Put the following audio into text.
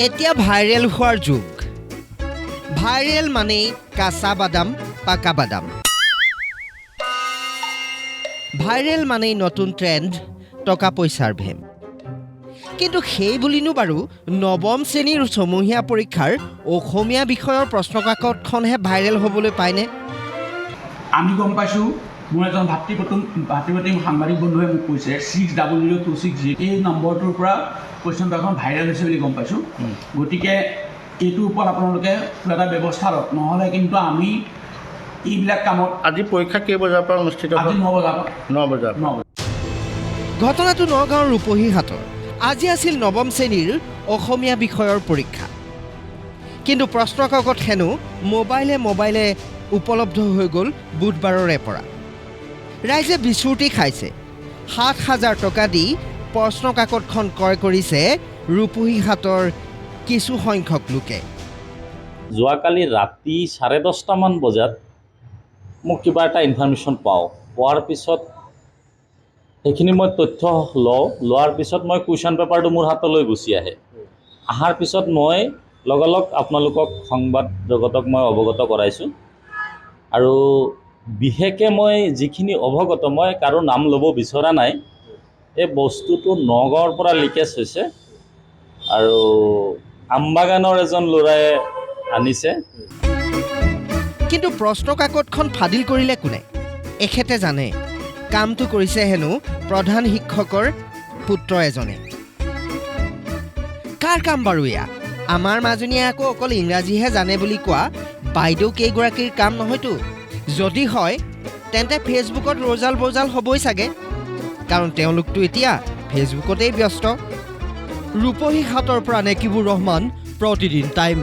এতিয়া ভাইৰেল হোৱাৰ যুগ ভাইৰেল মানে কাঁচা বাদাম পাকা বাদাম ভাইৰেল মানে নতুন ট্ৰেন্ড টকা পইচাৰ ভেম কিন্তু সেই বুলিনো বাৰু নৱম শ্ৰেণীৰ ছমহীয়া পৰীক্ষাৰ অসমীয়া বিষয়ৰ প্ৰশ্নকাকতখনহে ভাইৰেল হ'বলৈ পায়নে আমি গম পাইছোঁ মোৰ এজন ভাতৃপ্ৰতিম সাংবাদিক বন্ধুৱে মোক কৈছে 600260 এই নম্বৰটোৰ পৰা কুৱেশ্যন পেপাৰখন ভাইৰেল হৈছে বুলি গম পাইছোঁ গতিকে এইটোৰ ওপৰত আপোনালোকে এটা ব্যৱস্থা লওক নহ'লে কিন্তু আমি এইবিলাক কামত আজি পৰীক্ষা কেই বজাৰ পৰা অনুষ্ঠিত আজি 9 বজাৰ ঘটনাটো নগাঁৱৰ ৰূপহীহাটৰ আজি আছিল নৱম শ্ৰেণীৰ অসমীয়া বিষয়ৰ পৰীক্ষা কিন্তু প্ৰশ্নকাকত হেনো মোবাইলে উপলব্ধ হৈ গ'ল বুধবাৰৰে পৰা ৰাইজে বিচুৰ্তি খাইছে ৭,০০০ টকা দি প্ৰশ্নকাকতখন ক্ৰয় কৰিছে ৰূপহীহাটৰ কিছু সংখ্যক লোকে যোৱাকালি ৰাতি 10:30 মান বজাত মোক কিবা এটা ইনফৰমেশ্যন পোৱাৰ পিছত সেইখিনি মই তথ্য লোৱাৰ পিছত মই কুৱেশ্যন পেপাৰটো মোৰ হাতলৈ গুচি অহাৰ পিছত মই লগালগ আপোনালোকক সংবাদ জগতক মই অৱগত কৰাইছোঁ আৰু বিশেষকৈ মই যিখিনি অৱগত মই কাৰো নাম ল'ব বিচৰা নাই এই বস্তুটো নগাঁৱৰ পৰা লিকেজ হৈছে আৰু আমবাগানৰ এজন ল'ৰাই আনিছে কিন্তু প্ৰশ্নকাকতখন ফাদিল কৰিলে কোনে এখেতে জানে কামটো কৰিছে হেনো প্ৰধান শিক্ষকৰ পুত্ৰ এজনে কাৰ কাম বাৰু এয়া আমাৰ মাজনীয়ে আকৌ অকল ইংৰাজীহে জানে বুলি কোৱা বাইদেউ কেইগৰাকীৰ কাম নহয়তো যদি হয় তেন্তে ফেচবুকত ৰজাল বজাল হ'বই চাগে কাৰণ তেওঁলোকতো এতিয়া ফেচবুকতেই ব্যস্ত ৰূপহীহাটৰ পৰা নেকিবুৰ ৰহমান প্ৰতিদিন টাইম